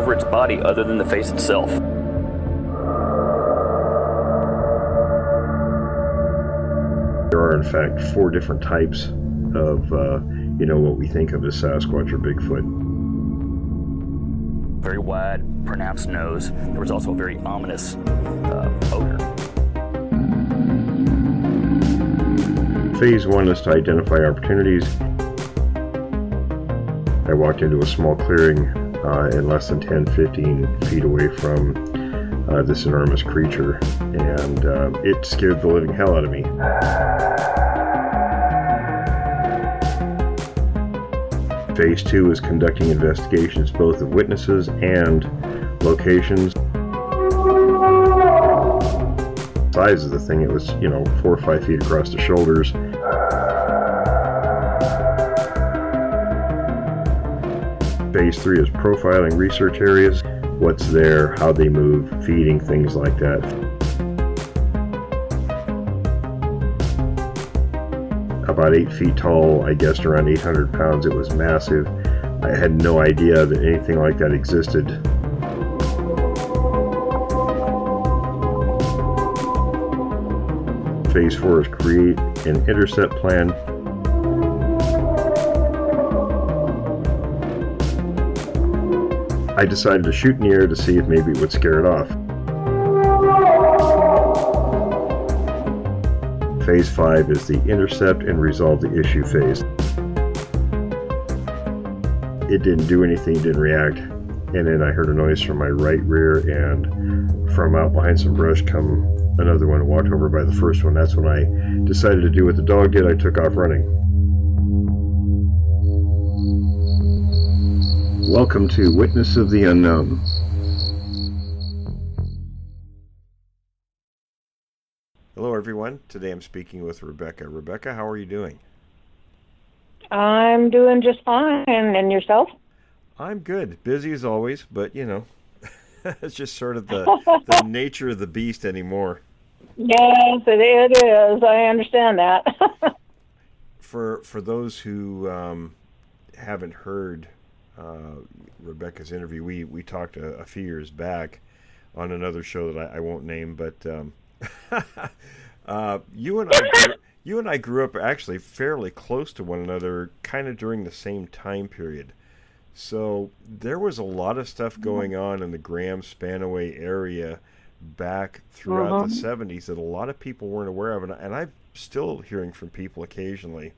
over its body other than the face itself. There are, in fact, 4 different types of, what we think of as Sasquatch or Bigfoot. Very wide, pronounced nose. There was also a very ominous odor. Phase 1 is to identify opportunities. I walked into a small clearing in less than 10-15 feet away from this enormous creature, and it scared the living hell out of me. Phase 2 is conducting investigations both of witnesses and locations. The size of the thing, it was 4 or 5 feet across the shoulders. Phase 3 is profiling research areas, what's there, how they move, feeding, things like that. About 8 feet tall, I guessed around 800 pounds. It was massive. I had no idea that anything like that existed. Phase 4 is create an intercept plan. I decided to shoot in the air to see if maybe it would scare it off. Phase 5 is the intercept and resolve the issue phase. It didn't do anything, didn't react, and then I heard a noise from my right rear, and from out behind some brush come another one, walked over by the first one. That's when I decided to do what the dog did. I took off running. Welcome to Witness of the Unknown. Hello everyone, today I'm speaking with Rebecca. Rebecca, how are you doing? I'm doing just fine, and yourself? I'm good, busy as always, but it's just sort of the nature of the beast anymore. Yes, it is, I understand that. For those who haven't heard Rebecca's interview, we talked a few years back on another show that I won't name, but you and I grew up actually fairly close to one another, kind of during the same time period. So there was a lot of stuff going on in the Graham-Spanaway area back throughout the 70s that a lot of people weren't aware of, and I'm still hearing from people occasionally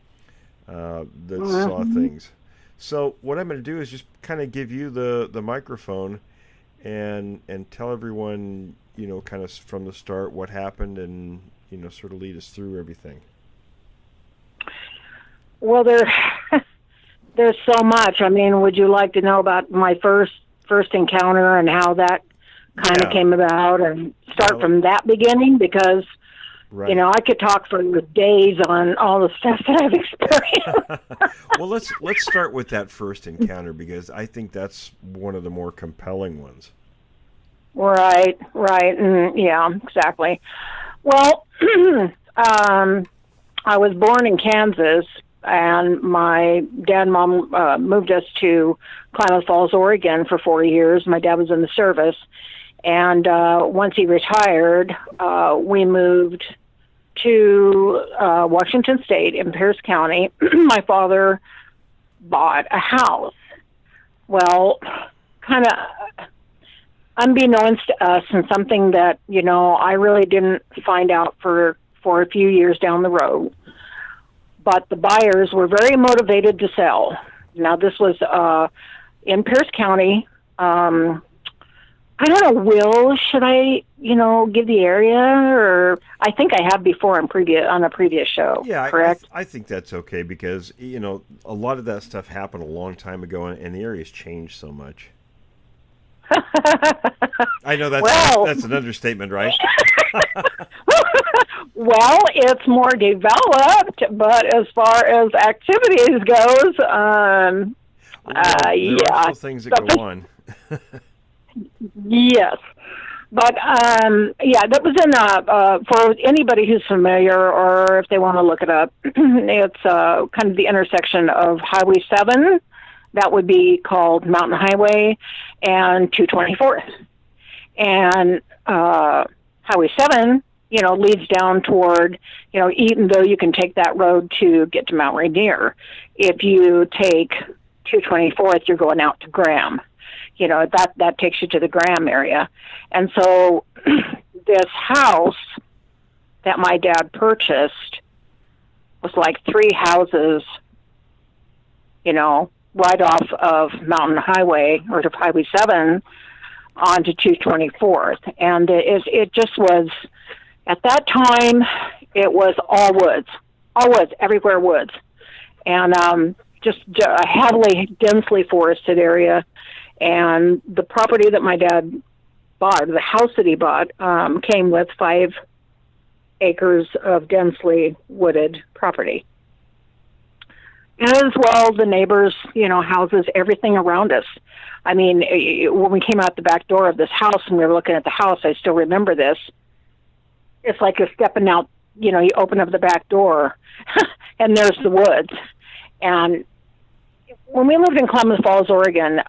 that saw things. So what I'm going to do is just kind of give you the microphone and tell everyone, kind of from the start what happened, and sort of lead us through everything. Well, there's so much. I mean, would you like to know about my first encounter and how that kind of came about, and start from that beginning? Because right. I could talk for days on all the stuff that I've experienced. Well, let's start with that first encounter, because I think that's one of the more compelling ones. Right, and yeah, exactly. Well, I was born in Kansas, and my dad and mom moved us to Klamath Falls, Oregon for 4 years. My dad was in the service, and once he retired, we moved to Washington State in Pierce County. My father bought a house. Well, kind of unbeknownst to us, and something that, I really didn't find out for a few years down the road. But the buyers were very motivated to sell. Now, this was in Pierce County. I don't know, Will, should I, give the area? Or I think I have before on a previous show, correct? I think that's okay, because, a lot of that stuff happened a long time ago, and the area's changed so much. I know that's an understatement, right? Well, it's more developed, but as far as activities goes, there are still things that go on. Yes. But, that was in, for anybody who's familiar, or if they want to look it up, it's kind of the intersection of Highway 7 that would be called Mountain Highway and 224th. And Highway 7, leads down toward, even though you can take that road to get to Mount Rainier, if you take 224th, you're going out to Graham. That takes you to the Graham area. And so this house that my dad purchased was like 3 houses, right off of Mountain Highway or to Highway 7 onto 224th. And it just was, at that time, it was all woods, everywhere woods. And just a heavily, densely forested area. And the property that my dad bought, the house that he bought, came with 5 acres of densely wooded property. And as well, the neighbors, houses, everything around us. I mean, when we came out the back door of this house and we were looking at the house, I still remember this. It's like you're stepping out, you open up the back door and there's the woods. And when we lived in Klamath Falls, Oregon,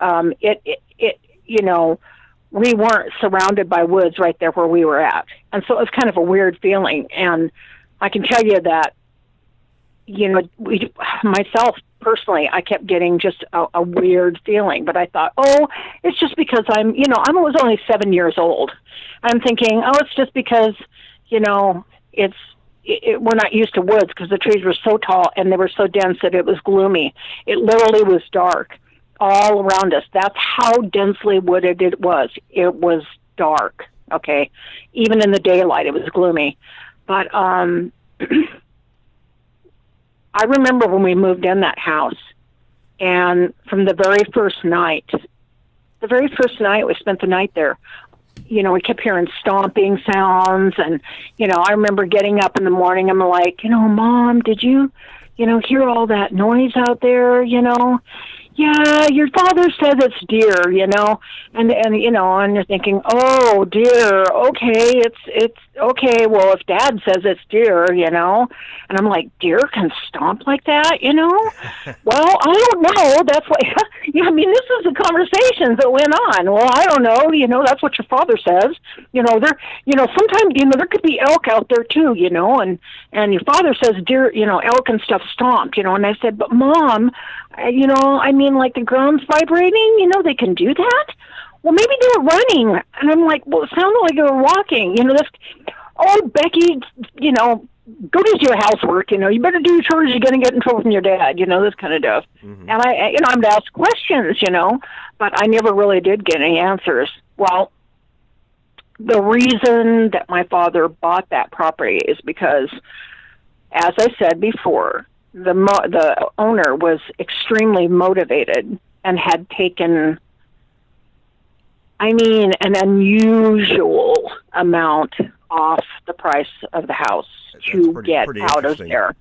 we weren't surrounded by woods right there where we were at. And so it was kind of a weird feeling. And I can tell you that, myself personally, I kept getting just a weird feeling. But I thought, it's just because I was only 7 years old. I'm thinking, it's just because, we're not used to woods because the trees were so tall and they were so dense that it was gloomy. It literally was dark all around us. That's how densely wooded it was. It was dark, okay? Even in the daylight, it was gloomy. But I remember when we moved in that house, and from the very first night we spent the night there, we kept hearing stomping sounds, and, I remember getting up in the morning, I'm like, Mom, did you, hear all that noise out there, Yeah, your father says it's deer, and you're thinking, oh dear, okay, it's okay, well, if Dad says it's deer, and I'm like, deer can stomp like that, Well, I don't know, that's what, this is the conversations that went on. Well, I don't know, that's what your father says, sometimes, there could be elk out there too, and your father says deer, elk and stuff stomp, and I said, but Mom, like the ground's vibrating, they can do that? Well, maybe they were running. And I'm like, well, it sounded like they were walking. Becky, go do your housework, you better do your chores, you're going to get in trouble from your dad, this kind of stuff. Mm-hmm. And I'm to ask questions, but I never really did get any answers. Well, the reason that my father bought that property is because, as I said before, the owner was extremely motivated and had taken, an unusual amount off the price of the house to get out of there.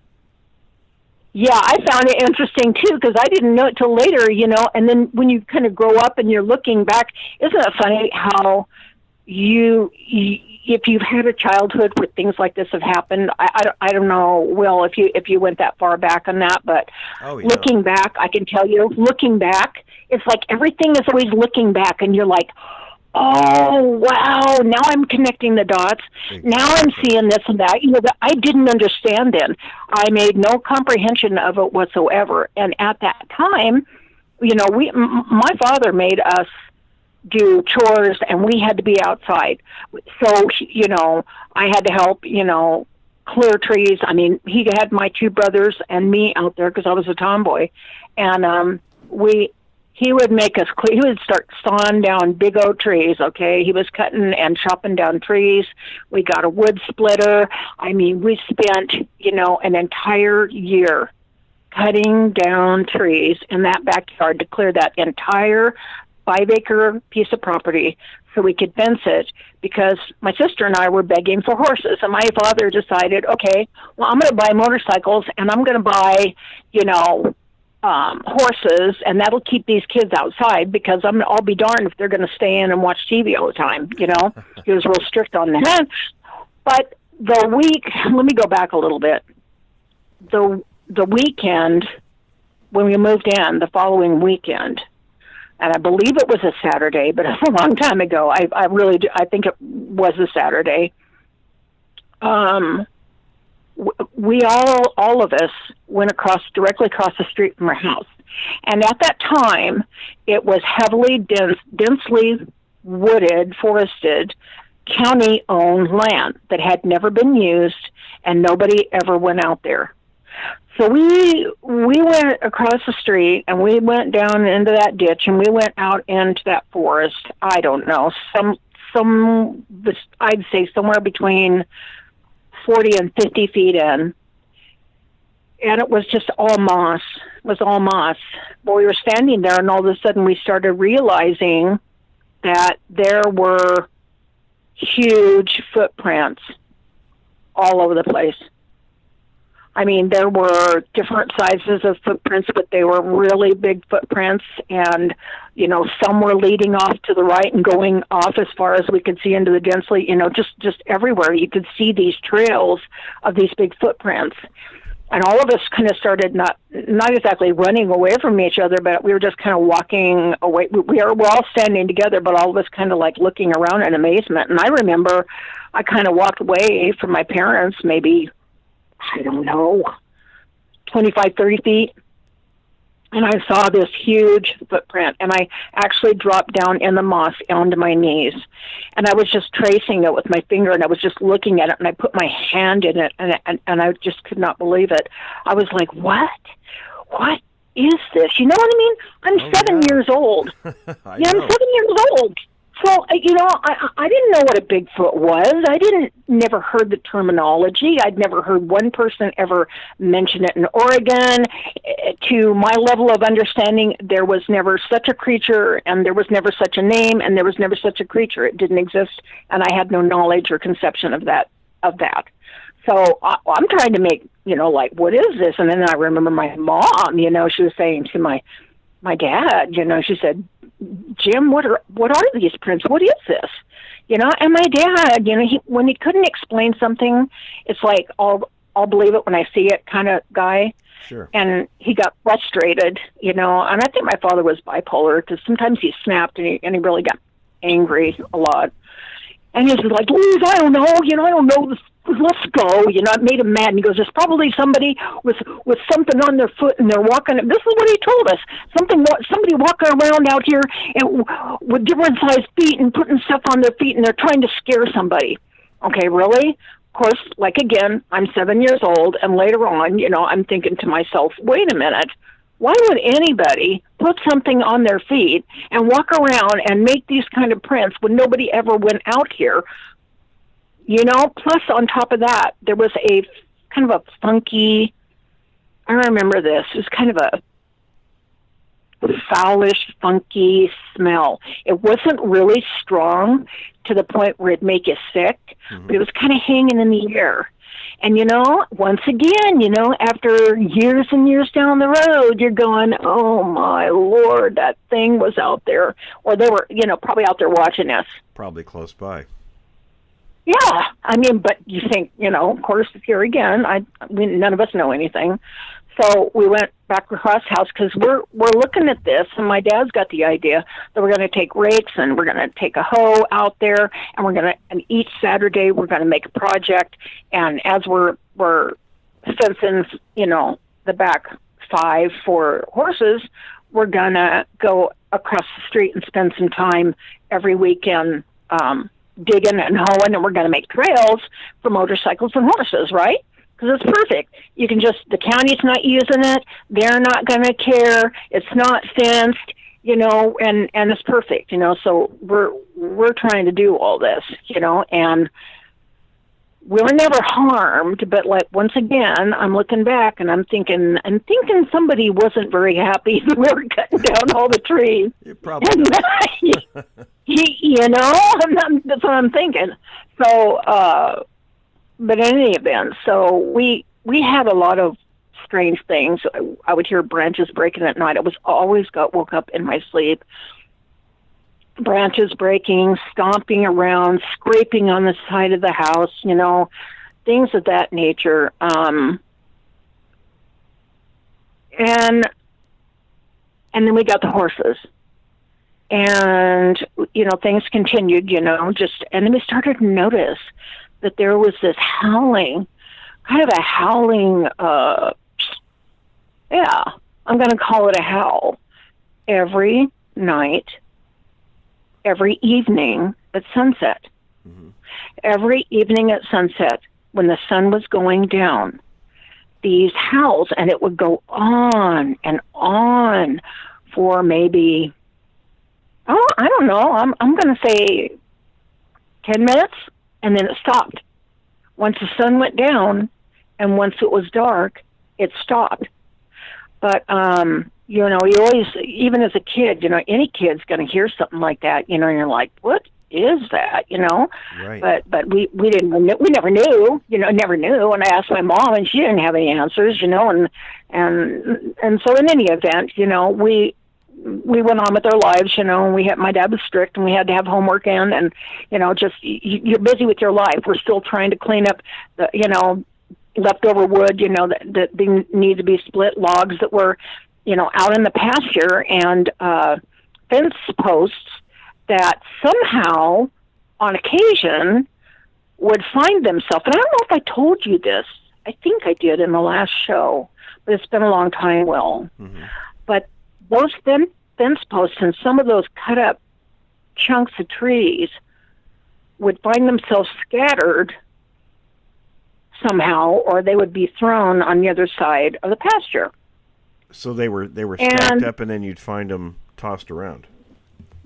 Yeah, I found it interesting too, because I didn't know it till later, and then when you kind of grow up and you're looking back, isn't it funny how if you've had a childhood where things like this have happened, I don't know, Will, if you went that far back on that, but looking back, I can tell you, it's like everything is always looking back, and you're like, oh, wow, now I'm connecting the dots. Exactly. Now I'm seeing this and that, that I didn't understand then. I made no comprehension of it whatsoever. And at that time, my father made us do chores, and we had to be outside. So, I had to help, clear trees. He had my 2 brothers and me out there because I was a tomboy. And he would make us clear. He would start sawing down big oak trees, okay? He was cutting and chopping down trees. We got a wood splitter. We spent, an entire year cutting down trees in that backyard to clear that entire 5-acre piece of property so we could fence it, because my sister and I were begging for horses, and my father decided, okay, well, I'm going to buy motorcycles, and I'm going to buy, horses, and that'll keep these kids outside, because I'll be darned if they're going to stay in and watch TV all the time, He was real strict on that. But let me go back a little bit. The weekend when we moved in the following weekend, and I believe it was a Saturday, but it's a long time ago. I really do. I think it was a Saturday. We all of us went directly across the street from our house. And at that time, it was heavily densely wooded, forested, county-owned land that had never been used, and nobody ever went out there. So we went across the street, and we went down into that ditch, and we went out into that forest. I don't know, I'd say somewhere between 40 and 50 feet in. And it was just all moss. It was all moss. Well, we were standing there, and all of a sudden we started realizing that there were huge footprints all over the place. I mean, there were different sizes of footprints, but they were really big footprints. And, you know, some were leading off to the right and going off as far as we could see into the densely, you know, just everywhere. You could see these trails of these big footprints. And all of us kind of started not exactly running away from each other, but we were just kind of walking away. We're all standing together, but all of us kind of like looking around in amazement. And I remember I kind of walked away from my parents, maybe, I don't know, 25, 30 feet. And I saw this huge footprint, and I actually dropped down in the moss onto my knees. And I was just tracing it with my finger, and I was just looking at it, and I put my hand in it, and I just could not believe it. I was like, what? What is this? You know what I mean? I'm 7 years old. I'm 7 years old. So, you know, I didn't know what a Bigfoot was. Never heard the terminology. I'd never heard one person ever mention it in Oregon. To my level of understanding, there was never such a creature, and there was never such a name, and there was never such a creature. It didn't exist, and I had no knowledge or conception of that. So I'm trying to make, you know, like, what is this? And then I remember my mom, you know, she was saying to my dad, you know, she said, Jim, what are these prints? What is this? You know, and my dad, you know, when he couldn't explain something, it's like, I'll believe it when I see it kind of guy. Sure. And he got frustrated, you know, and I think my father was bipolar, because sometimes he snapped and he really got angry a lot. And he was like, Louise, I don't know, you know, I don't know, let's go. You know, it made him mad. And he goes, there's probably somebody with something on their foot, and they're walking. This is what he told us. Somebody walking around out here and with different sized feet and putting stuff on their feet, and they're trying to scare somebody. Okay, really? Of course, like, again, I'm 7 years old, and later on, you know, I'm thinking to myself, wait a minute. Why would anybody put something on their feet and walk around and make these kind of prints when nobody ever went out here? You know, plus on top of that, there was a kind of a funky, I remember this, it was kind of a foulish, funky smell. It wasn't really strong to the point where it'd make you sick, but it was kind of hanging in the air. And, you know, once again, you know, after years and years down the road, you're going, oh, my Lord, that thing was out there. Or they were, you know, probably out there watching us. Probably close by. Yeah, I mean, but you think, you know, of course, here again, none of us know anything. So we went back across the house because we're looking at this, and my dad's got the idea that we're going to take rakes and we're going to take a hoe out there, and each Saturday we're going to make a project. And as we're fencing, you know, the back 5 for horses, we're going to go across the street and spend some time every weekend digging and hoeing, and we're going to make trails for motorcycles and horses, right? Because it's perfect. You can the county's not using it. They're not going to care. It's not fenced, you know, and it's perfect, you know. So we're trying to do all this, you know, and we were never harmed. But like, once again, I'm looking back and I'm thinking somebody wasn't very happy that we were cutting down all the trees. You probably not. You know, that's what I'm thinking. So, but in any event, so we had a lot of strange things. I would hear branches breaking at night. I was always woke up in my sleep. Branches breaking, stomping around, scraping on the side of the house, you know, things of that nature. And And then we got the horses. And, things continued, and then we started to notice that there was this howling, kind of a howling, I'm going to call it a howl, every night, every evening at sunset. Mm-hmm. Every evening at sunset, when the sun was going down, these howls, and it would go on and on for maybe, I don't know, I'm going to say 10 minutes, and then it stopped. Once the sun went down, and once it was dark, it stopped. But, you always, even as a kid, any kid's going to hear something like that, and you're like, what is that, Right. But we never knew, never knew. And I asked my mom, and she didn't have any answers, and so in any event, we went on with our lives, and my dad was strict, and we had to have homework in, and, just, you're busy with your life. We're still trying to clean up the, leftover wood, that they need to be split, logs that were, out in the pasture, and fence posts that somehow, on occasion, would find themselves. And I don't know if I told you this. I think I did in the last show, but it's been a long time, Will. Mm-hmm. But those fence posts and some of those cut up chunks of trees would find themselves scattered somehow, or they would be thrown on the other side of the pasture. So they were stacked up, and then you'd find them tossed around.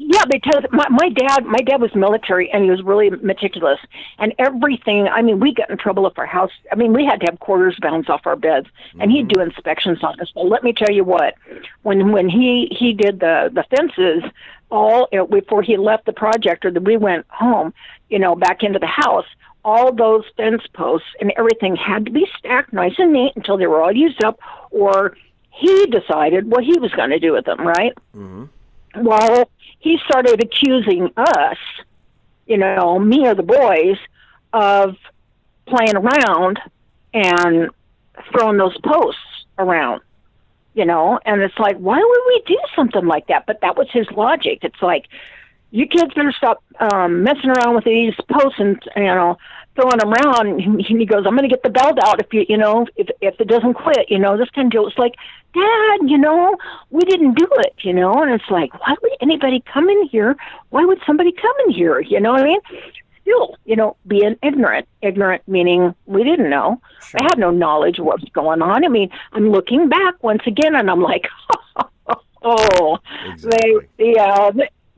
Yeah, because my dad was military, and he was really meticulous. And everything, we got in trouble if our house, we had to have quarters bounds off our beds, and he'd do inspections on us. But let me tell you what, when he did the fences, before he left the project, or we went home, back into the house, all those fence posts and everything had to be stacked nice and neat until they were all used up, or he decided what he was going to do with them, right? Mm-hmm. Well, he started accusing us, me or the boys, of playing around and throwing those posts around, and it's like, why would we do something like that? But that was his logic. It's like, you kids better stop messing around with these posts and, throwing them around. And he goes, I'm going to get the belt out if if it doesn't quit, this kind of deal. It's like, Dad, we didn't do it, and it's like, why would anybody come in here? Why would somebody come in here? You know what I mean? Still, being ignorant meaning we didn't know. Sure. I had no knowledge of what was going on. I'm looking back once again, and I'm like, exactly.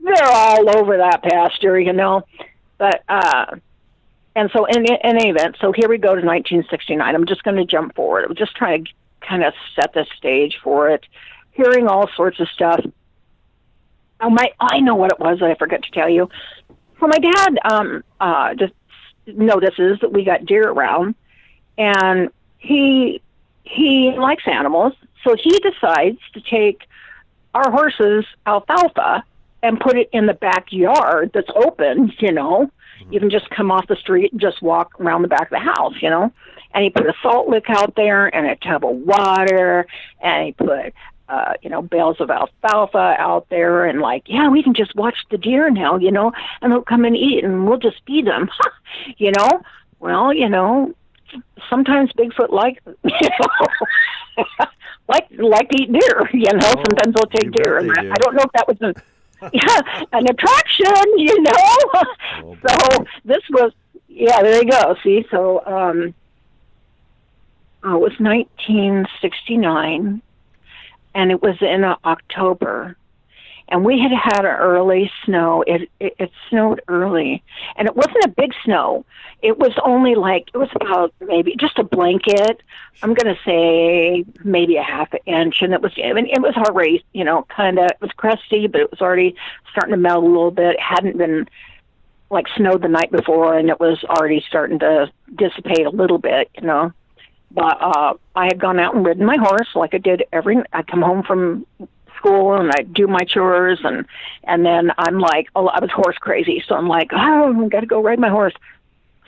They're all over that pasture, but, and so in any event, so here we go to 1969. I'm just going to jump forward. I'm just trying to kind of set the stage for it, hearing all sorts of stuff. I know what it was that I forgot to tell you. So my dad just notices that we got deer around, and he likes animals, so he decides to take our horses alfalfa and put it in the backyard that's open, You can just come off the street and just walk around the back of the house, And he put a salt lick out there and a tub of water, and he put, bales of alfalfa out there, and we can just watch the deer now, and they'll come and eat, and we'll just feed them, Well, sometimes Bigfoot like to eat deer, sometimes they'll take deer. And I don't know if that was an attraction, So this was, there you go. See, so it was 1969, and it was in October, and we had an early snow. It snowed early, and it wasn't a big snow. It was only it was about maybe just a blanket. I'm going to say maybe a half an inch, and it was already, kind of, it was crusty, but it was already starting to melt a little bit. It hadn't been snowed the night before, and it was already starting to dissipate a little bit, But I had gone out and ridden my horse like I did I come home from school and I do my chores, and then I'm like, I was horse crazy, so I'm like, I got to go ride my horse.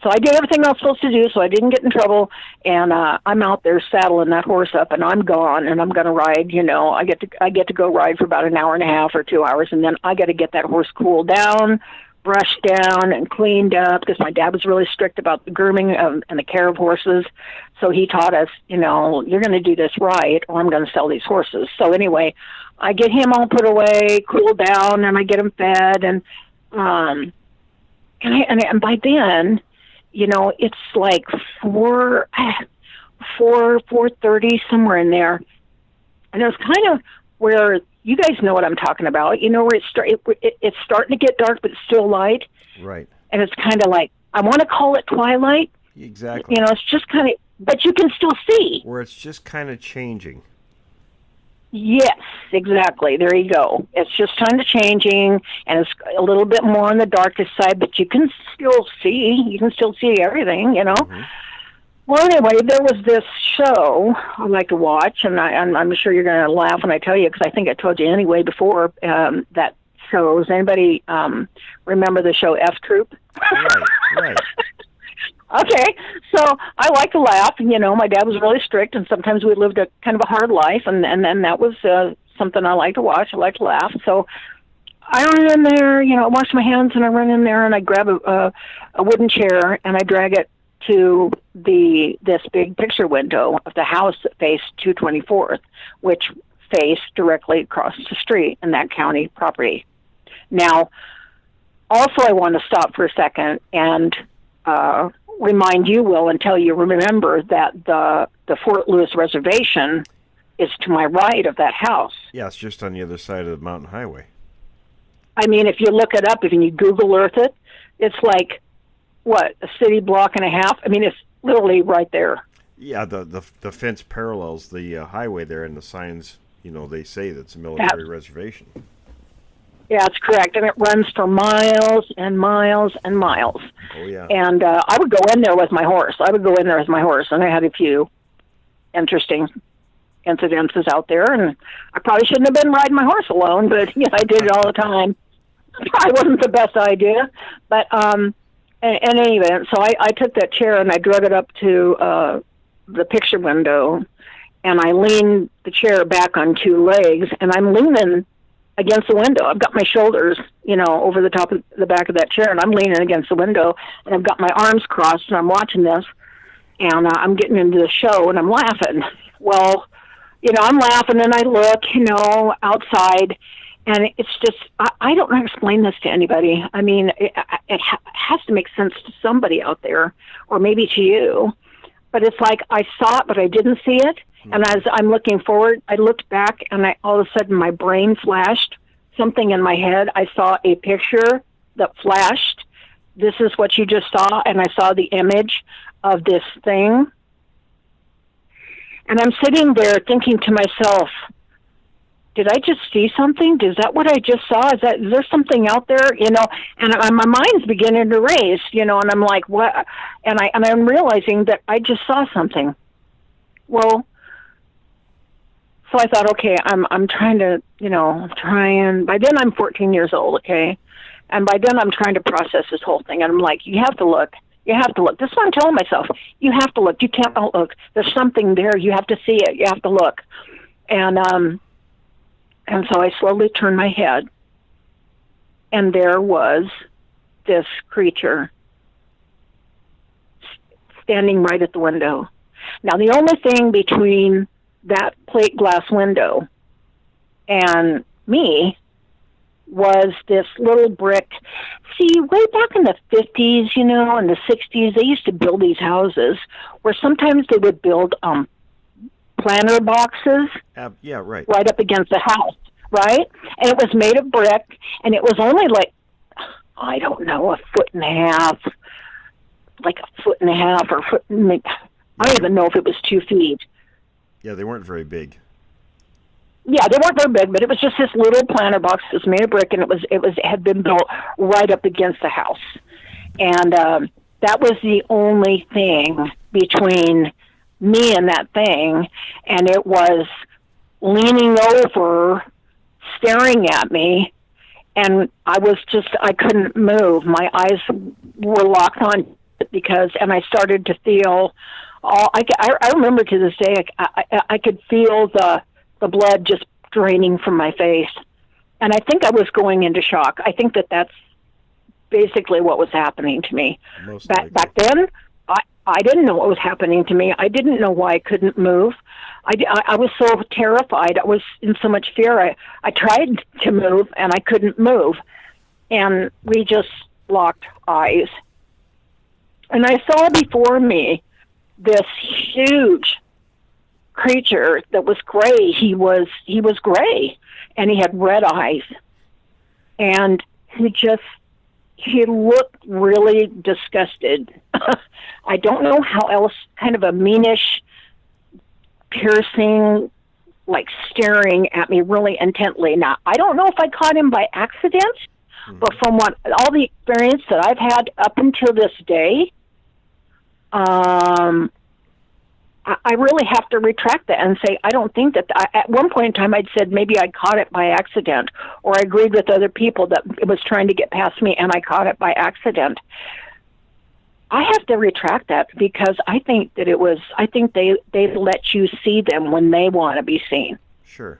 So I did everything I was supposed to do, so I didn't get in trouble. And I'm out there saddling that horse up, and I'm gone, and I'm going to ride. I get to go ride for about an hour and a half or 2 hours, and then I got to get that horse cooled down, brushed down, and cleaned up, because my dad was really strict about the grooming and the care of horses. So he taught us, you're going to do this right, or I'm going to sell these horses. So anyway, I get him all put away, cooled down, and I get him fed, and by then, it's like 4:30, somewhere in there. And it was kind of where, you guys know what I'm talking about, where it's starting to get dark, but it's still light. Right. And it's kind of like, I want to call it twilight. Exactly. It's just kind of, but you can still see. Where it's just kind of changing. Yes, exactly. There you go. It's just kind of changing, and it's a little bit more on the darkest side, but you can still see. You can still see everything, Mm-hmm. Well, anyway, there was this show I like to watch, and I'm sure you're going to laugh when I tell you, because I think I told you anyway before, that show. Does anybody remember the show F Troop? Right. Okay, so I like to laugh. My dad was really strict, and sometimes we lived a kind of a hard life, and then that was something I like to watch. I like to laugh. So I run in there, I wash my hands, and I run in there, and I grab a wooden chair, and I drag it to this big picture window of the house that faced 224th, which faced directly across the street in that county property. Now, also I want to stop for a second and remind you, Will, until you remember that the Fort Lewis Reservation is to my right of that house. Yeah, it's just on the other side of the mountain highway. I mean, if you look it up, if you Google Earth it, it's like, a city block and a half? I mean, it's literally right there. Yeah, the fence parallels the highway there, and the signs, they say that's a military reservation. Yeah, that's correct. And it runs for miles and miles and miles. Oh, yeah. And I would go in there with my horse. And I had a few interesting incidences out there. And I probably shouldn't have been riding my horse alone, but I did it all the time. Probably wasn't the best idea. But in any event, so I took that chair and I drug it up to the picture window, and I leaned the chair back on two legs, and I'm leaning against the window. I've got my shoulders, over the top of the back of that chair, and I'm leaning against the window, and I've got my arms crossed, and I'm watching this, and I'm getting into the show, and I'm laughing. Well, I'm laughing, and I look, outside, and it's just, I don't know how to explain this to anybody. I mean, it has to make sense to somebody out there, or maybe to you, but it's like I saw it, but I didn't see it. And as I'm looking forward, I looked back, and all of a sudden my brain flashed something in my head. I saw a picture that flashed. This is what you just saw, and I saw the image of this thing. And I'm sitting there thinking to myself, did I just see something? Is that what I just saw? Is there something out there? And my mind's beginning to race, and I'm like, what? And I'm realizing that I just saw something. Well, so I thought, okay, I'm trying to, by then I'm 14 years old, okay? And by then I'm trying to process this whole thing. And I'm like, you have to look. You have to look. This is what I'm telling myself. You have to look. You can't not look. There's something there. You have to see it. You have to look. And so I slowly turned my head, and there was this creature standing right at the window. Now, the only thing between that plate glass window and me was this little brick. See, way back in the 50s, in the 60s, they used to build these houses where sometimes they would build planter boxes right up against the house, right? And it was made of brick, and it was only like, I don't know, a foot and a half or I don't even know if it was 2 feet. Yeah, they weren't very big. Yeah, they weren't very big, but it was just this little planter box that was made of brick, and it had been built right up against the house. And that was the only thing between me and that thing, and it was leaning over, staring at me, and I couldn't move. My eyes were locked on because, and I started to feel I remember to this day, I could feel the blood just draining from my face. And I think I was going into shock. I think that's basically what was happening to me. Back then, I didn't know what was happening to me. I didn't know why I couldn't move. I was so terrified. I was in so much fear. I tried to move, and I couldn't move. And we just locked eyes. And I saw before me this huge creature that was gray. He was gray, and he had red eyes. And he looked really disgusted. I don't know how else, kind of a meanish, piercing, like staring at me really intently. Now, I don't know if I caught him by accident, but from all the experience that I've had up until this day, I really have to retract that and say, I don't think that, at one point in time I'd said maybe I caught it by accident, or I agreed with other people that it was trying to get past me and I caught it by accident. I have to retract that, because I think that they let you see them when they want to be seen. Sure.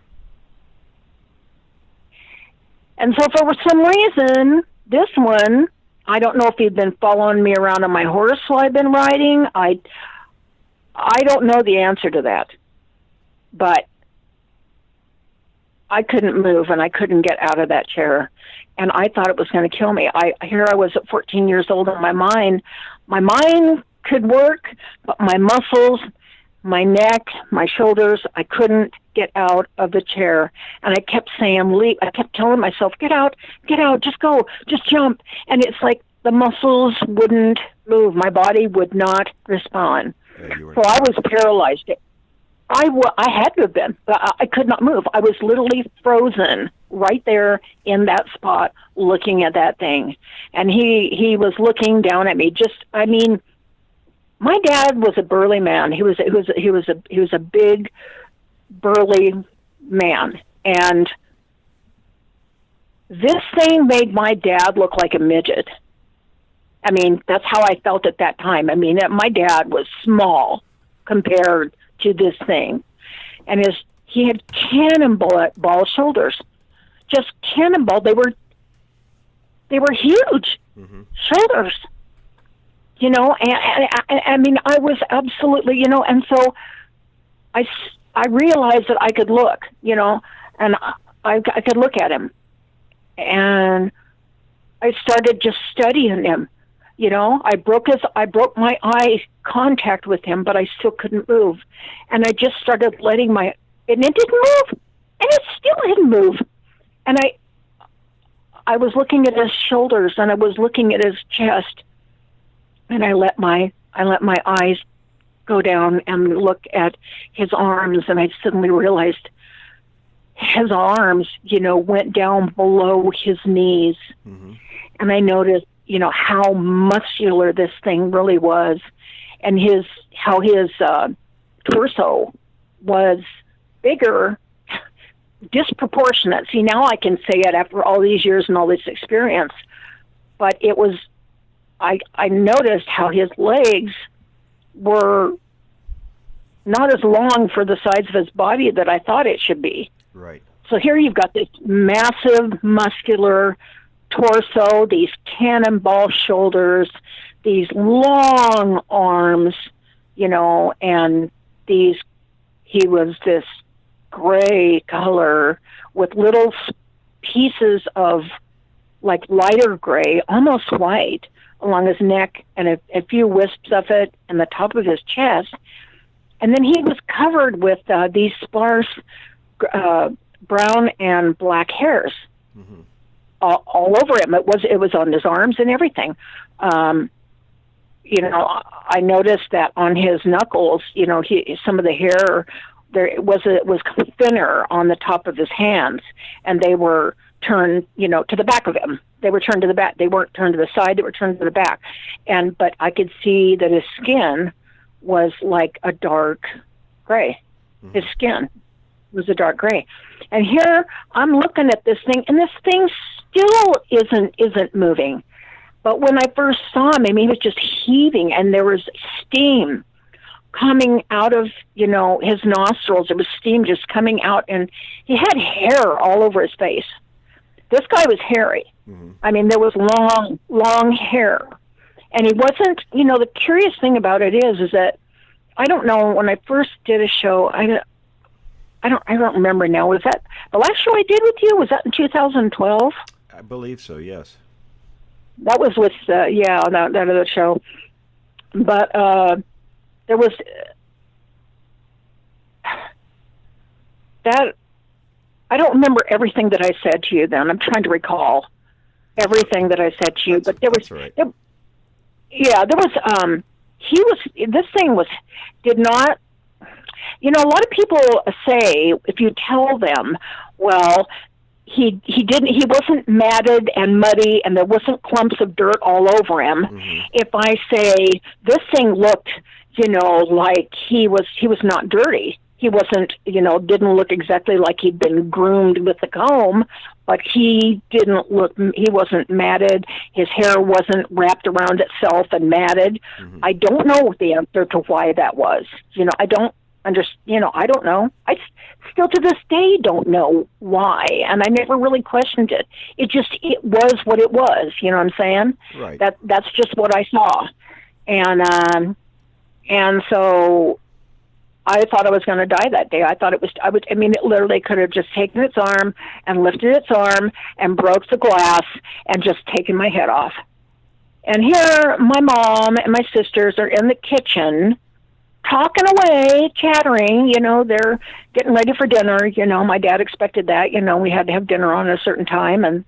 And so for some reason, this one, I don't know if he'd been following me around on my horse while I've been riding. I don't know the answer to that, but I couldn't move and I couldn't get out of that chair, and I thought it was going to kill me. Here I was at 14 years old, and my mind could work, but my muscles, my neck, my shoulders, I couldn't get out of the chair. And I kept saying, leap. I kept telling myself, get out, just go, just jump. And it's like the muscles wouldn't move. My body would not respond. So I was paralyzed. I had to have been, but I could not move. I was literally frozen right there in that spot, looking at that thing. And he was looking down at me. My dad was a burly man. He was a big, burly man, and this thing made my dad look like a midget. I mean, that's how I felt at that time. I mean, my dad was small compared to this thing, and he had cannonball shoulders, just cannonball. They were huge shoulders, and I mean, I was absolutely, and so I realized that I could look, and I could look at him, and I started just studying him. I broke my eye contact with him, but I still couldn't move. And I just started letting and it didn't move, and it still didn't move. And I was looking at his shoulders, and I was looking at his chest, and I let my eyes go down and look at his arms, and I suddenly realized his arms, went down below his knees. And I noticed, how muscular this thing really was, and how his torso was bigger, disproportionate. See, now I can say it after all these years and all this experience, but it was, I noticed how his legs were not as long for the size of his body that I thought it should be. Right. So here you've got this massive muscular torso, these cannonball shoulders, these long arms, and he was this gray color with little pieces of like lighter gray, almost white, along his neck, and a few wisps of it in the top of his chest. And then he was covered with these sparse brown and black hairs all over him. It was on his arms and everything. I noticed that on his knuckles, some of the hair was thinner on the top of his hands, and they were turned, to the back of him. They were turned to the back. They weren't turned to the side. They were turned to the back. But I could see that his skin was like a dark gray. His skin was a dark gray. And here I'm looking at this thing, and this thing still isn't moving. But when I first saw him, I mean, he was just heaving, and there was steam coming out of, his nostrils. There was steam just coming out, and he had hair all over his face. This guy was hairy. Mm-hmm. I mean, there was long hair. And he wasn't, the curious thing about it is that, I don't know, when I first did a show, I don't remember now. Was that the last show I did with you? Was that in 2012? I believe so, yes. That was with, that other show. But there was that. I don't remember everything that I said to you then. I'm trying to recall everything that I said to you. But there was, right. there was, this thing did not, a lot of people say, if you tell them, well, he wasn't matted and muddy and there wasn't clumps of dirt all over him. Mm-hmm. If I say this thing looked, like he was not dirty. He wasn't, didn't look exactly like he'd been groomed with a comb, but he wasn't matted. His hair wasn't wrapped around itself and matted. Mm-hmm. I don't know the answer to why that was. I don't understand, I don't know. I still to this day don't know why, and I never really questioned it. It was what it was, you know what I'm saying? Right. That's just what I saw. And so I thought I was going to die that day. I thought it literally could have just taken its arm and lifted its arm and broke the glass and just taken my head off. And here my mom and my sisters are in the kitchen talking away, chattering, they're getting ready for dinner. My dad expected that, we had to have dinner on a certain time. And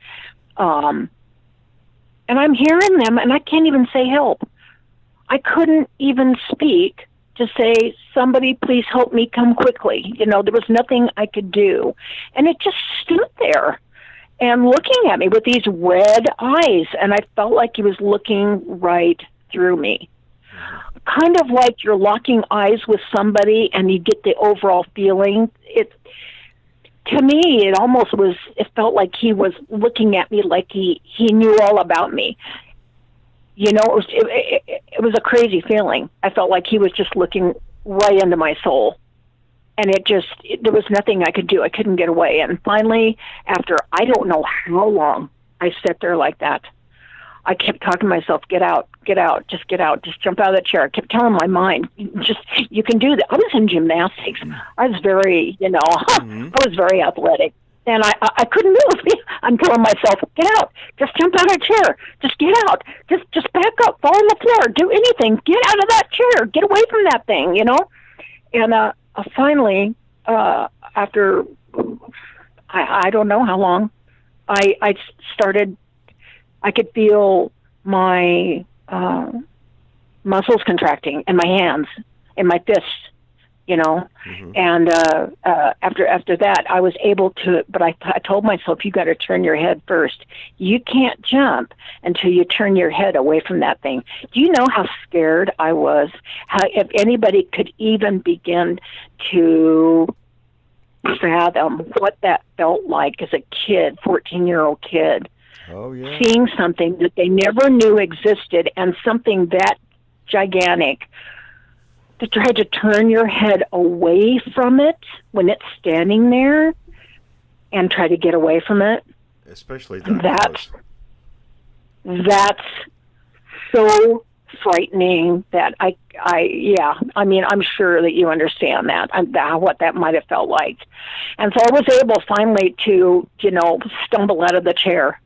I'm hearing them and I can't even say help. I couldn't even speak to say, somebody please help me, come quickly. There was nothing I could do. And it just stood there and looking at me with these red eyes. And I felt like he was looking right through me. Kind of like you're locking eyes with somebody and you get the overall feeling. To me, it felt like he was looking at me like he knew all about me. It was a crazy feeling. I felt like he was just looking right into my soul. And there was nothing I could do. I couldn't get away. And finally, after I don't know how long I sat there like that, I kept talking to myself, get out, just get out, just jump out of the chair. I kept telling my mind, you can do that. I was in gymnastics. I was very, I was very athletic. And I couldn't move. I'm telling myself, get out, just jump out of the chair, just get out, just back up, fall on the floor, do anything, get out of that chair, get away from that thing, And finally, after, I don't know how long, I could feel my muscles contracting in my hands, in my fists, Mm-hmm. And after that, I was able to, but I told myself, you got to turn your head first. You can't jump until you turn your head away from that thing. Do you know how scared I was? If anybody could even begin to fathom what that felt like as a kid, 14-year-old kid. Oh, yeah. Seeing something that they never knew existed and something that gigantic, to try to turn your head away from it when it's standing there and try to get away from it. Especially that's so frightening that I'm sure that you understand that, what that might have felt like. And so I was able finally to, stumble out of the chair.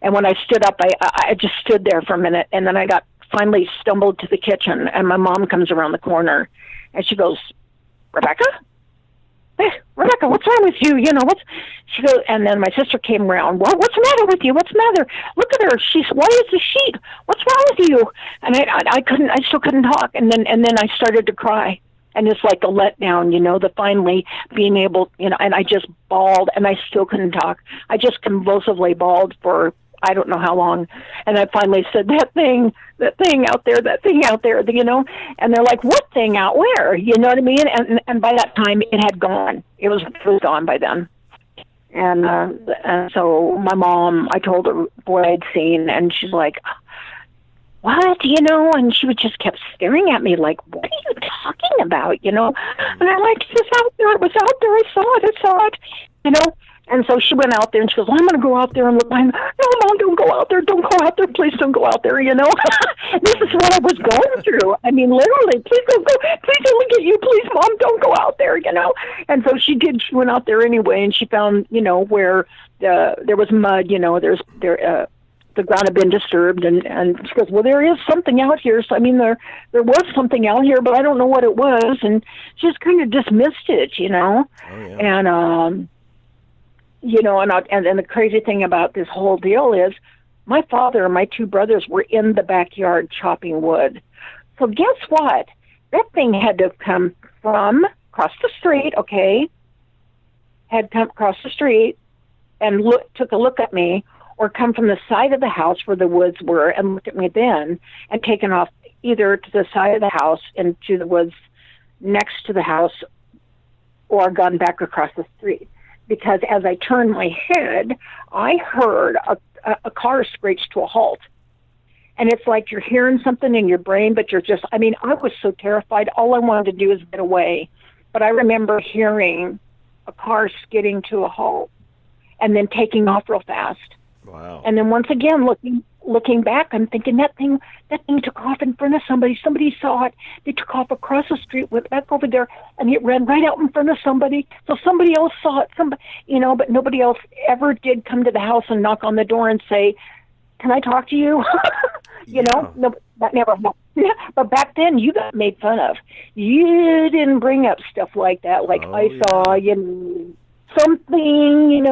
And when I stood up, I just stood there for a minute, and then I finally stumbled to the kitchen, and my mom comes around the corner, and she goes, Rebecca? Hey, Rebecca, what's wrong with you? She goes, and then my sister came around. Well, what's the matter with you? What's the matter? Look at her. She's white as a sheet. What's wrong with you? And I still couldn't talk. And then I started to cry. And it's like a letdown, the finally being able, and I just bawled, and I still couldn't talk. I just convulsively bawled for I don't know how long. And I finally said, that thing out there, and they're like, what thing out where? You know what I mean? And by that time it had gone. It was gone by then. And so my mom, I told her what I'd seen, and she's like, what, and she would just kept staring at me like, what are you talking about, And I'm like, it's out there, it was out there, I saw it, And so she went out there and she goes, well, I'm going to go out there and look behind. No, Mom, don't go out there. Don't go out there. Please don't go out there, This is what I was going through. I mean, literally, please don't go. Please don't look at you. Please, Mom, don't go out there, And so she did. She went out there anyway, and she found, where there was mud, the ground had been disturbed, and she goes, well, there is something out here. So, I mean, there was something out here, but I don't know what it was. And she just kind of dismissed it, Oh, yeah. And, and the crazy thing about this whole deal is my father and my two brothers were in the backyard chopping wood. So guess what? That thing had to have come from across the street, okay? Had come across the street and took a look at me, or come from the side of the house where the woods were and looked at me then, and taken off either to the side of the house into the woods next to the house, or gone back across the street. Because as I turned my head, I heard a car screech to a halt. And it's like you're hearing something in your brain, but you're just, I was so terrified. All I wanted to do is get away. But I remember hearing a car skidding to a halt and then taking off real fast. Wow. And then once again, looking back, I'm thinking that thing took off in front of somebody. Somebody saw it. They took off across the street, went back over there, and it ran right out in front of somebody. So somebody else saw it. But nobody else ever did come to the house and knock on the door and say, "Can I talk to you?" No, that never happened. Yeah, but back then you got made fun of. You didn't bring up stuff like that. Like saw something,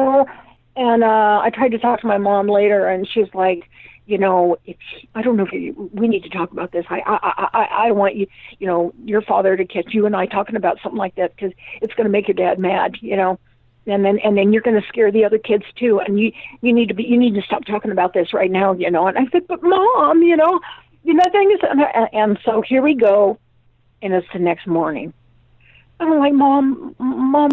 And I tried to talk to my mom later, and she's like, I don't know if we need to talk about this. I don't want you, your father to catch you and I talking about something like that, because it's going to make your dad mad, And then you're going to scare the other kids too, and you need to stop talking about this right now, And I said, but Mom, thing is, and so here we go, and it's the next morning. I'm like, Mom,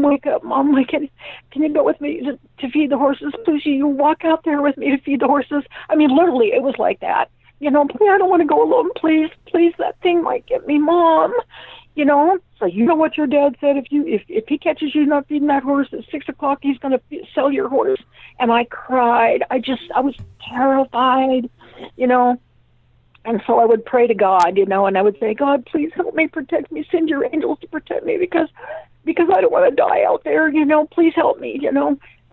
wake up. Mom, can you go with me to feed the horses? Please, you walk out there with me to feed the horses. I mean, literally, it was like that. Please, I don't want to go alone. Please, that thing might get me, Mom. So you know what your dad said? If he catches you not feeding that horse at 6:00, he's going to sell your horse. And I cried. I was terrified, And so I would pray to God, and I would say, God, please help me, protect me, send your angels to protect me, because I don't want to die out there, please help me,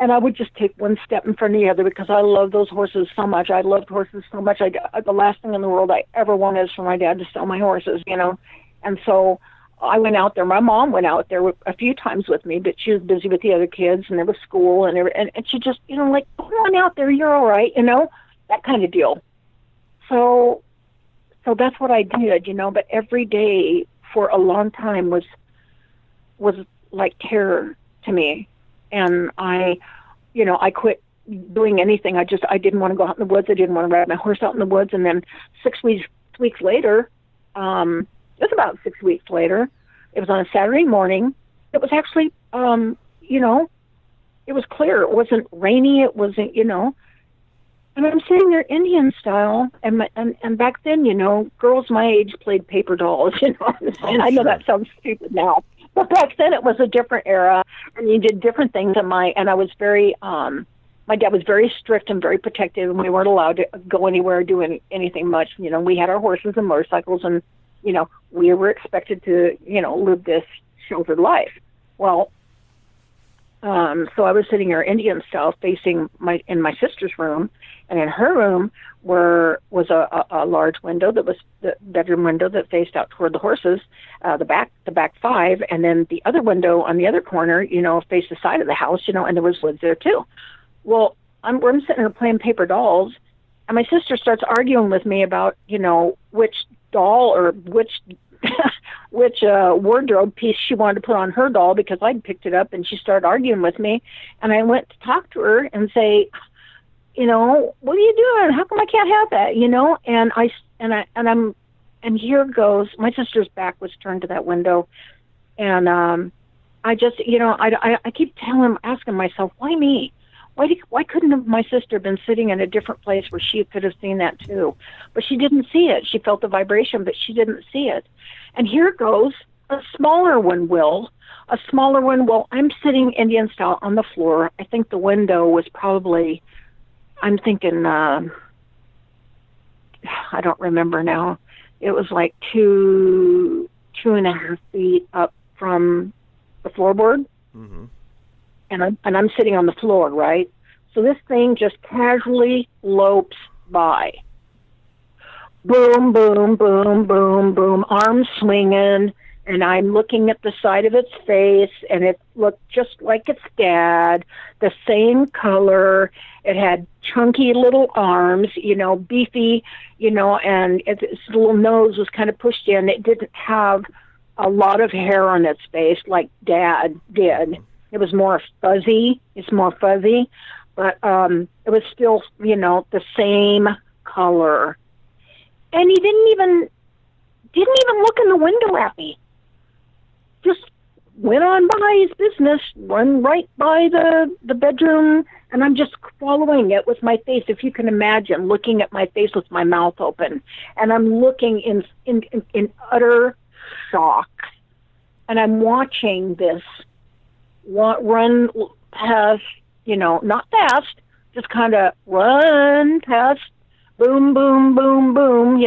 And I would just take one step in front of the other, because I love those horses so much. I loved horses so much. The last thing in the world I ever wanted is for my dad to sell my horses, And so I went out there. My mom went out there a few times with me, but she was busy with the other kids, and there was school, and she just, like, come on out there, you're all right, that kind of deal. So that's what I did, but every day for a long time was like terror to me. And I quit doing anything. I didn't want to go out in the woods. I didn't want to ride my horse out in the woods. And then 6 weeks later, it was about 6 weeks later, it was on a Saturday morning. It was actually, it was clear. It wasn't rainy. It wasn't, And I'm sitting there Indian style, and back then, girls my age played paper dolls, and I know that sounds stupid now, but back then it was a different era, and you did different things. And I was very, my dad was very strict and very protective, and we weren't allowed to go anywhere or do anything much. We had our horses and motorcycles, and, we were expected to, live this sheltered life. Well, so I was sitting here Indian style, facing in my sister's room, and in her room was a large window that was the bedroom window that faced out toward the horses, the back 5, and then the other window on the other corner, faced the side of the house, and there was woods there too. Well, I'm sitting here playing paper dolls, and my sister starts arguing with me about, which doll or which wardrobe piece she wanted to put on her doll, because I'd picked it up, and she started arguing with me. And I went to talk to her and say, what are you doing? How come I can't have that? And here goes, my sister's back was turned to that window. And I just, I keep asking myself, why me? why couldn't have my sister been sitting in a different place where she could have seen that too? But she didn't see it. She felt the vibration, but she didn't see it. And here goes a smaller one, a smaller one. Well, I'm sitting Indian style on the floor. I think the window was probably, I'm thinking, I don't remember now. It was like 2.5 feet up from the floorboard. Mm-hmm. And I'm sitting on the floor, right? So this thing just casually lopes by. Boom, boom, boom, boom, boom, arms swinging, and I'm looking at the side of its face, and it looked just like its dad, the same color. It had chunky little arms, beefy, and its little nose was kind of pushed in. It didn't have a lot of hair on its face like Dad did. It was more fuzzy. It's more fuzzy, but it was still, the same color. And he didn't even look in the window at me. Just went on by his business, run right by the bedroom, and I'm just following it with my face. If you can imagine, looking at my face with my mouth open, and I'm looking in utter shock, and I'm watching this run past, not fast, just kind of run past, boom, boom, boom, boom,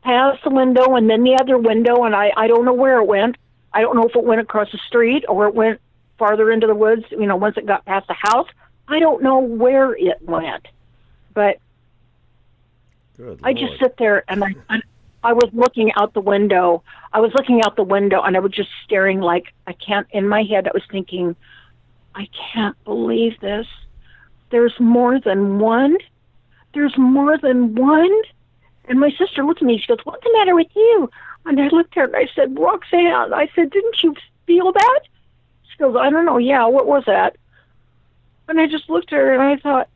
past the window and then the other window, and I don't know where it went. I don't know if it went across the street or it went farther into the woods, once it got past the house. I don't know where it went, but I just sit there and I was looking out the window. And I was just staring like in my head, I was thinking, I can't believe this. There's more than one. And my sister looked at me, she goes, what's the matter with you? And I looked at her and I said, Roxanne, I said, didn't you feel that? She goes, I don't know. Yeah, what was that? And I just looked at her and I thought,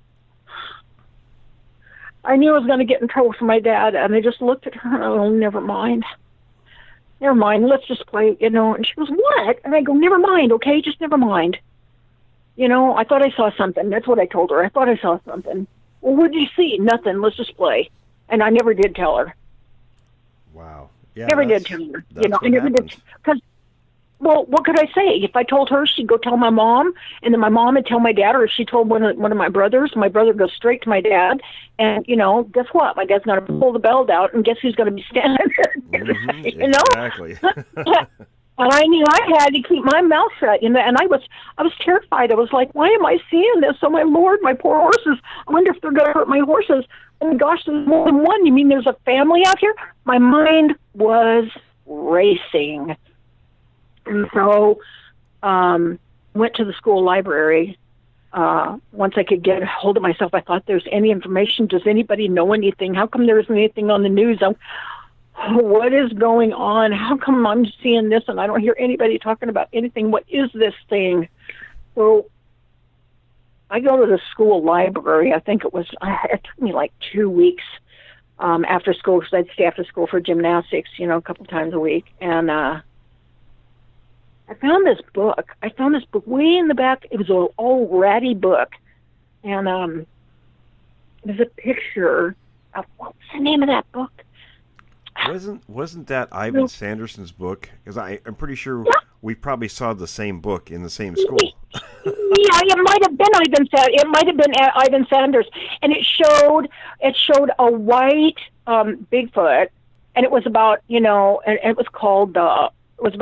I knew I was going to get in trouble for my dad. And I just looked at her and I go, never mind. Let's just play, And she goes, what? And I go, never mind, okay? Just never mind. I thought I saw something. That's what I told her. I thought I saw something. Well, what did you see? Nothing. Let's just play. And I never did tell her. Wow. Yeah, never did tell her. I never did. Because, well, what could I say? If I told her, she'd go tell my mom, and then my mom would tell my dad, or if she told one of my brothers, my brother goes straight to my dad. And, guess what? My dad's going to pull the belt out, and guess who's going to be standing there? Mm-hmm, Exactly. And I knew I had to keep my mouth shut, and I was terrified. I was like, why am I seeing this? Oh, my Lord, my poor horses. I wonder if they're going to hurt my horses. Oh, my gosh, there's more than one. You mean there's a family out here? My mind was racing. And so went to the school library. Once I could get a hold of myself, I thought, there's any information? Does anybody know anything? How come there isn't anything on the news? What is going on? How come I'm seeing this and I don't hear anybody talking about anything? What is this thing? So I go to the school library. I think it took me like 2 weeks after school, because I'd stay after school for gymnastics, a couple times a week. And I found this book. Way in the back. It was an old ratty book. And there's a picture of, what's the name of that book? Wasn't that Ivan Sanderson's book? Because I'm pretty sure we probably saw the same book in the same school. Yeah, it might have been Ivan Sanders, and it showed a white Bigfoot, and it was about and it was called out in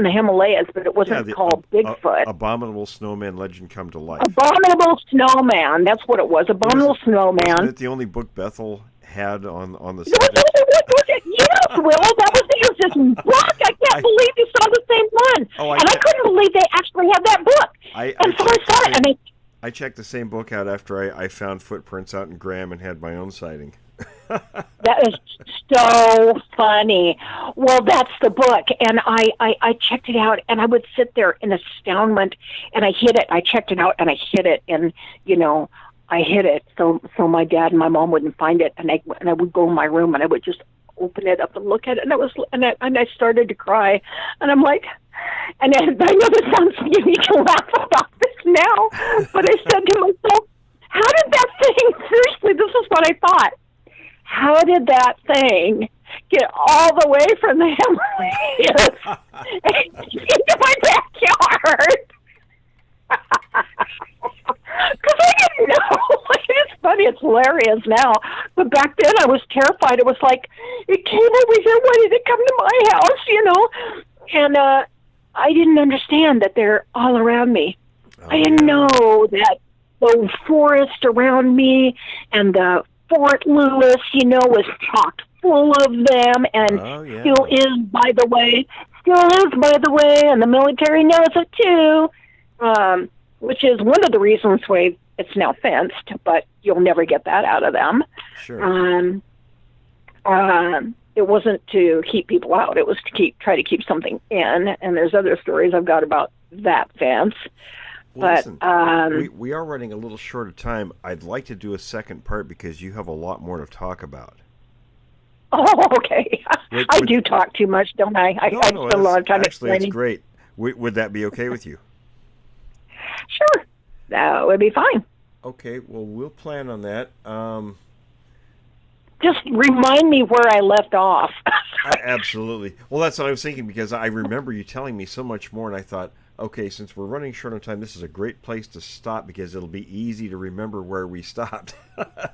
the Himalayas, but it wasn't called Bigfoot. Abominable Snowman Legend Come to Life. Abominable Snowman, that's what it was. Abominable Snowman. Wasn't it the only book Bethel had on the subject? Yes, Will, it was this book. I can't believe you saw the same one. I couldn't believe they actually had that book. I saw it. I checked the same book out after I found footprints out in Graham and had my own sighting. That is so funny. Well, that's the book, and I checked it out, and I would sit there in astoundment, and I hid it. I checked it out, and I hid it, and I hid it so my dad and my mom wouldn't find it, and I would go in my room and I would just open it up and look at it, and I started to cry, and I'm like, and I know this sounds, you can laugh about this, now. But I said to myself, how did that thing, seriously, this is what I thought. How did that thing get all the way from the Himalayas into my backyard? Because I didn't know. It's funny, it's hilarious now. But back then I was terrified. It was like, it came over here, why did it come to my house, you know? And I didn't understand that they're all around me. I didn't know that the forest around me and the Fort Lewis, you know, was chock full of them, and still is, by the way, and the military knows it too, which is one of the reasons why it's now fenced, but you'll never get that out of them. Sure. It wasn't to keep people out. It was to try to keep something in, and there's other stories I've got about that fence. Well, but listen, we are running a little short of time. I'd like to do a second part because you have a lot more to talk about. Oh, okay. I do talk too much, don't I? I spend a lot of time explaining. That's great. Would that be okay with you? Sure. That would be fine. Okay, well, we'll plan on that. Just remind me where I left off. Absolutely. Well, that's what I was thinking, because I remember you telling me so much more, and I thought, okay, since we're running short on time, this is a great place to stop because it'll be easy to remember where we stopped. There's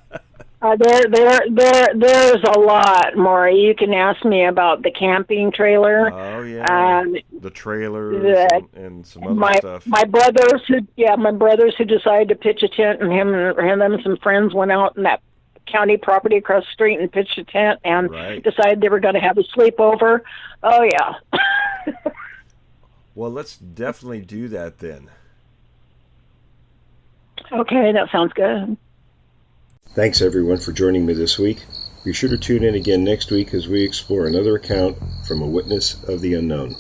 a lot more. You can ask me about the camping trailer. Oh yeah, the trailers and some other stuff. My brothers who decided to pitch a tent, and him and some friends went out in that county property across the street and pitched a tent and decided they were going to have a sleepover. Oh yeah. Well, let's definitely do that then. Okay, that sounds good. Thanks, everyone, for joining me this week. Be sure to tune in again next week as we explore another account from a witness of the unknown.